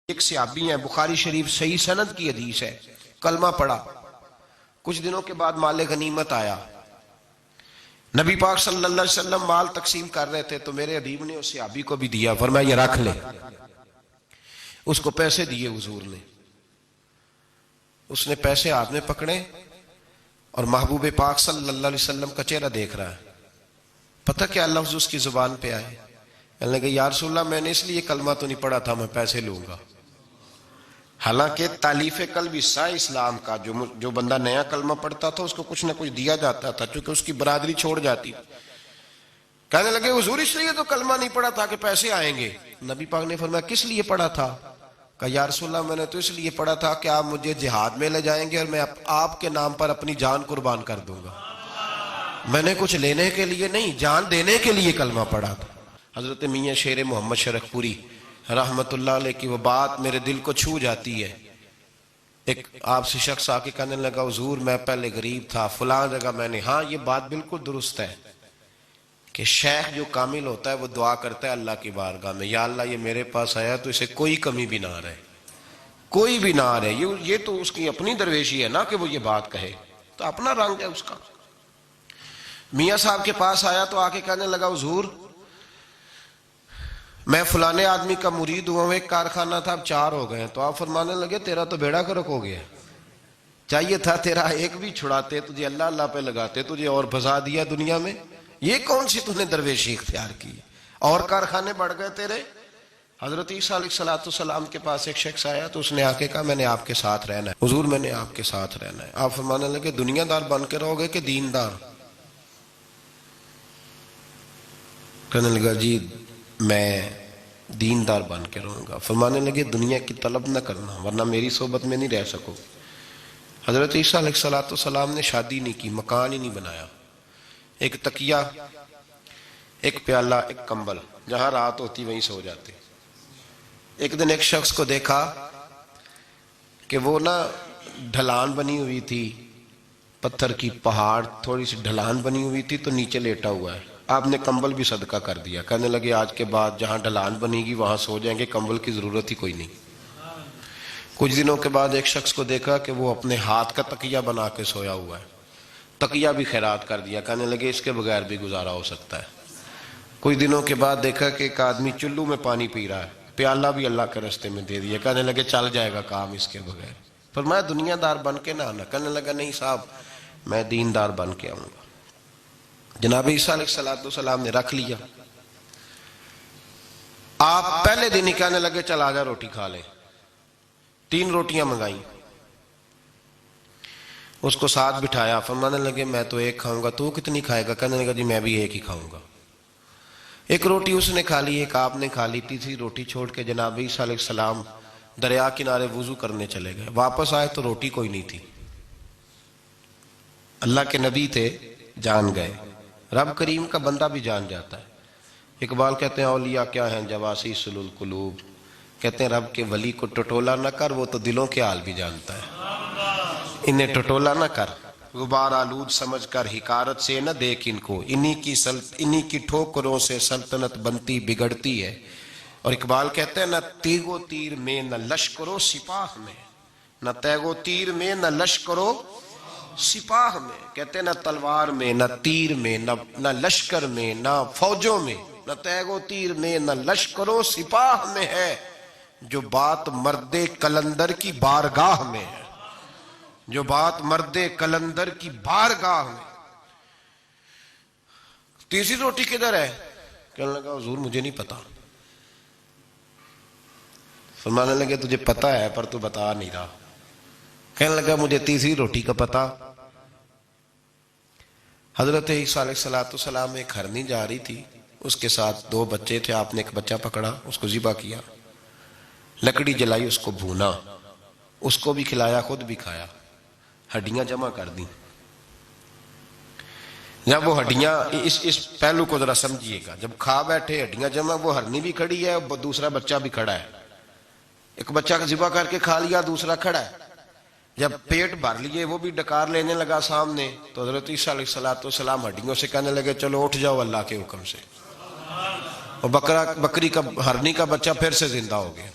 ایک صحابی ہیں، بخاری شریف صحیح سند کی حدیث ہے، کلمہ پڑھا، کچھ دنوں کے بعد مال غنیمت آیا، نبی پاک صلی اللہ علیہ وسلم مال تقسیم کر رہے تھے تو میرے حبیب نے اس صحابی کو بھی دیا، فرمایا یہ رکھ لے۔ اس کو پیسے دیے حضور نے، اس نے پیسے ہاتھ میں پکڑے اور محبوب پاک صلی اللہ علیہ وسلم کا چہرہ دیکھ رہا ہے، پتہ کیا لفظ اس کی زبان پہ آئے؟ کہنے لگے یا رسول اللہ میں نے اس لیے کلمہ تو نہیں پڑھا تھا، میں پیسے لوں گا۔ حالانکہ تالیف قلب حصہ اسلام کا، جو بندہ نیا کلمہ پڑھتا تھا اس کو کچھ نہ کچھ دیا جاتا تھا، چونکہ اس کی برادری چھوڑ جاتی۔ کہنے لگے حضور اس لیے تو کلمہ نہیں پڑھا تھا کہ پیسے آئیں گے۔ نبی پاک نے فرمایا کس لیے پڑھا تھا؟ کہا یا رسول اللہ میں نے تو اس لیے پڑھا تھا کہ آپ مجھے جہاد میں لے جائیں گے اور میں آپ کے نام پر اپنی جان قربان کر دوں گا۔ میں نے کچھ لینے کے لیے نہیں، جان دینے کے لیے کلمہ پڑھا تھا۔ حضرت میاں شیر محمد شرف پوری رحمت اللہ علیہ کی وہ بات میرے دل کو چھو جاتی ہے۔ ایک آپ سے شخص آ کے کہنے لگا حضور میں پہلے غریب تھا، فلاں جگہ میں نے، ہاں یہ بات بالکل درست ہے کہ شیخ جو کامل ہوتا ہے وہ دعا کرتا ہے اللہ کی بارگاہ میں، یا اللہ یہ میرے پاس آیا تو اسے کوئی کمی بھی نہ رہے، کوئی بھی نہ رہے۔ یہ تو اس کی اپنی درویشی ہے نا کہ وہ یہ بات کہے، تو اپنا رنگ ہے اس کا۔ میاں صاحب کے پاس آیا تو آ کے کہنے لگا حضور میں فلانے آدمی کا مرید ہوا ہوں، ایک کارخانہ تھا اب 4 ہو گئے ہیں۔ تو آپ فرمانے لگے تیرا تو بیڑا گرک ہو گیا، چاہیے تھا تیرا ایک بھی چھڑاتے، تجھے اللہ اللہ پہ لگاتے، تجھے اور پھنسا دیا دنیا میں۔ یہ کون سی تو نے درویشی اختیار کی، اور کارخانے بڑھ گئے تیرے۔ حضرت عیسیٰ علیہ السلام کے پاس ایک شخص آیا تو اس نے آ کے کہا میں نے آپ کے ساتھ رہنا ہے حضور، میں نے آپ کے ساتھ رہنا ہے۔ آپ فرمانے لگے دنیا دار بن کے رہو گے کہ دیندار؟ کہنے لگا جی میں دیندار بن کے رہوں گا۔ فرمانے لگے دنیا کی طلب نہ کرنا ورنہ میری صحبت میں نہیں رہ سکو۔ حضرت عیسیٰ علیہ السلام نے شادی نہیں کی، مکان ہی نہیں بنایا، ایک تکیہ، ایک پیالہ، ایک کمبل، جہاں رات ہوتی وہیں سو جاتے۔ ایک دن ایک شخص کو دیکھا کہ وہ ڈھلان بنی ہوئی تھی، پتھر کی پہاڑ تھوڑی سی ڈھلان بنی ہوئی تھی تو نیچے لیٹا ہوا ہے۔ آپ نے کمبل بھی صدقہ کر دیا، کہنے لگے آج کے بعد جہاں ڈھلان بنے گی وہاں سو جائیں گے، کمبل کی ضرورت ہی کوئی نہیں۔ کچھ دنوں کے بعد ایک شخص کو دیکھا کہ وہ اپنے ہاتھ کا تکیہ بنا کے سویا ہوا ہے، تکیہ بھی خیرات کر دیا، کہنے لگے اس کے بغیر بھی گزارا ہو سکتا ہے۔ کچھ دنوں کے بعد دیکھا کہ ایک آدمی چلو میں پانی پی رہا ہے، پیالہ بھی اللہ کے راستے میں دے دیا، کہنے لگے چل جائے گا کام اس کے بغیر۔ فرمایا دنیا دار بن کے نہ آنا، کہنے لگا نہیں صاحب میں دیندار بن کے آؤں گا۔ جناب عیسیٰ علیہ السلام نے رکھ لیا۔ آپ پہلے دن ہی کہنے لگے چل آجا روٹی کھا لے، 3 روٹیاں منگائیں، اس کو ساتھ بٹھایا، فرمانے لگے میں تو ایک کھاؤں گا، تو کتنی کھائے گا؟ کہنے لگا جی میں بھی ایک ہی کھاؤں گا۔ ایک روٹی اس نے کھا لی، ایک آپ نے کھا لی، تیسری روٹی چھوڑ کے جناب عیسیٰ علیہ السلام دریا کنارے وضو کرنے چلے گئے۔ واپس آئے تو روٹی کوئی نہیں تھی۔ اللہ کے نبی تھے، جان گئے، رب کریم کا بندہ بھی جان جاتا ہے۔ اقبال کہتے ہیں اولیاء کیا ہیں جواسیس القلوب، کہتے ہیں رب کے ولی کو ٹٹولا نہ کر، وہ تو دلوں کے حال بھی جانتا ہے۔ انہیں ٹٹولا نہ کر، غبار آلود سمجھ کر حقارت سے نہ دیکھ ان کو، انہی کی ٹھوکروں سے سلطنت بنتی بگڑتی ہے۔ اور اقبال کہتے ہیں نہ تیغ و تیر میں نہ لشکر و سپاہ میں، نہ تیغ و تیر میں نہ لشکر و سپاہ میں، کہتے ہیں نہ تلوار میں نہ تیر میں نہ لشکر میں نہ فوجوں میں، نہ تیغ و تیر میں نہ لشکر و سپاہ میں ہے، جو بات مرد کلندر کی بارگاہ میں ہے، جو بات مرد کلندر کی بارگاہ میں۔ تیسری روٹی کدھر ہے؟ کہنے لگا حضور مجھے نہیں پتا۔ فرمانے لگے تجھے پتا ہے پر تو بتا نہیں رہا۔ کہنے لگا مجھے تیسری روٹی کا پتا۔ حضرت عیسیٰ علیہ السلام ایک ہرنی جا رہی تھی، اس کے ساتھ 2 بچے تھے، آپ نے ایک بچہ پکڑا، اس کو ذبح کیا، لکڑی جلائی، اس کو بھونا، اس کو بھی کھلایا، خود بھی کھایا، ہڈیاں جمع کر دیں۔ جب وہ ہڈیاں، اس پہلو کو ذرا سمجھیے گا، جب کھا بیٹھے ہڈیاں جمع، وہ ہرنی بھی کھڑی ہے، دوسرا بچہ بھی کھڑا ہے، ایک بچہ کا ذبح کر کے کھا لیا، دوسرا کھڑا ہے۔ جب پیٹ بھر لیے وہ بھی ڈکار لینے لگا سامنے، تو حضرت عیسیٰ علیہ السلام ہڈیوں سے کہنے لگے چلو اٹھ جاؤ اللہ کے حکم سے، اور بکری کا ہرنی کا بچہ پھر سے زندہ ہو گیا۔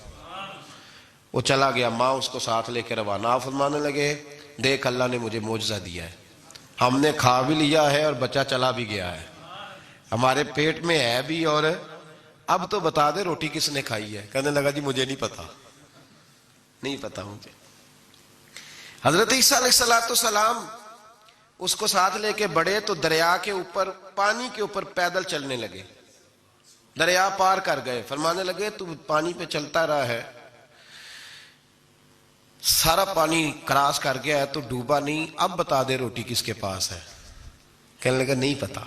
وہ چلا گیا، ماں اس کو ساتھ لے کے روانہ، آپ فرمانے لگے دیکھ اللہ نے مجھے معجزہ دیا ہے، ہم نے کھا بھی لیا ہے اور بچہ چلا بھی گیا ہے، ہمارے پیٹ میں ہے بھی، اور اب تو بتا دے روٹی کس نے کھائی ہے۔ کہنے لگا جی مجھے نہیں پتا، نہیں پتا مجھے۔ حضرت عیسیٰ علیہ السلام اس کو ساتھ لے کے بڑھے تو دریا کے اوپر، پانی کے اوپر پیدل چلنے لگے، دریا پار کر گئے۔ فرمانے لگے تو پانی پہ چلتا رہا ہے، سارا پانی کراس کر گیا ہے تو ڈوبا نہیں، اب بتا دے روٹی کس کے پاس ہے۔ کہنے لگا نہیں پتا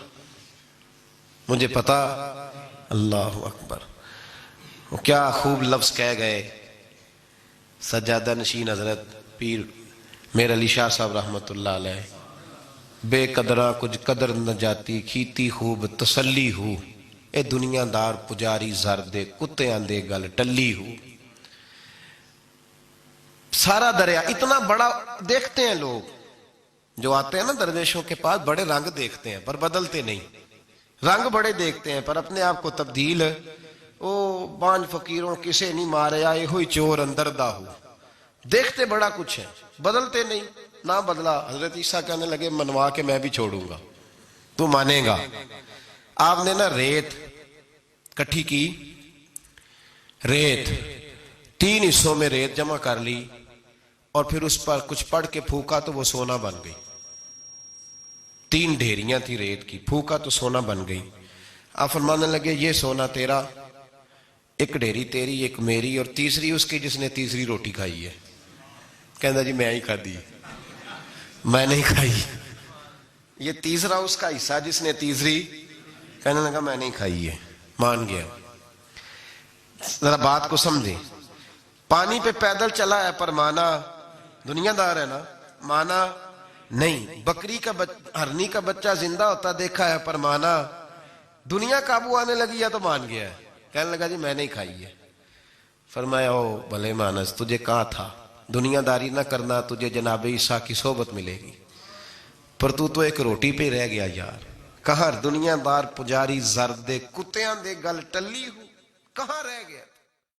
مجھے، پتا۔ اللہ اکبر، وہ کیا خوب لفظ کہہ گئے سجادہ نشین حضرت پیر میر علی شاہ صاحب رحمت اللہ علیہ، بے قدراں کچھ قدر نہ جاتی، کھیتی خوب تسلی ہو، اے دنیا دار پجاری زر دے، کتے آندے گل ٹلی ہو۔ سارا دریا اتنا بڑا دیکھتے ہیں لوگ جو آتے ہیں نا درویشوں کے پاس، بڑے رنگ دیکھتے ہیں پر بدلتے نہیں، رنگ بڑے دیکھتے ہیں پر اپنے آپ کو تبدیل، او پانچ فقیروں کسے نہیں مارے آئے ہوئی چور اندر دا ہو، دیکھتے بڑا کچھ ہے بدلتے نہیں۔ نہ بدلا، حضرت عیسیٰ کہنے لگے منوا کے میں بھی چھوڑوں گا، تو مانے گا۔ آپ نے نا ریت کٹھی کی، ریت 3 حصوں میں ریت جمع کر لی اور پھر اس پر کچھ پڑھ کے پھونکا تو وہ سونا بن گئی۔ 3 ڈھیریاں تھی ریت کی، پھونکا تو سونا بن گئی۔ آپ فرمانے لگے یہ سونا تیرا، ایک ڈھیری تیری، ایک میری، اور تیسری اس کی جس نے تیسری روٹی کھائی ہے۔ کہنا جی میں ہی کھا دی، میں نہیں کھائی۔ یہ تیسرا اس کا حصہ جس نے تیسری، کہنے لگا میں نہیں کھائی ہے، مان گیا۔ ذرا بات کو سمجھیں، پانی پہ پیدل چلا ہے پر مانا، دنیا دار ہے نا، مانا نہیں۔ بکری کا ہرنی کا بچہ زندہ ہوتا دیکھا ہے پر مانا، دنیا قابو آنے لگی یا تو مان گیا ہے۔ کہنے لگا جی میں نہیں کھائی ہے۔ فرمایا او بھلے مانس، تجھے کہا تھا دنیا داری نہ کرنا، تجھے جناب عیسیٰ کی صحبت ملے گی، پر تو ایک روٹی پہ رہ گیا یار۔ کہاں دنیا دار پجاری زردے کتیاں دے گل ٹلی ہو، کہاں رہ گیا۔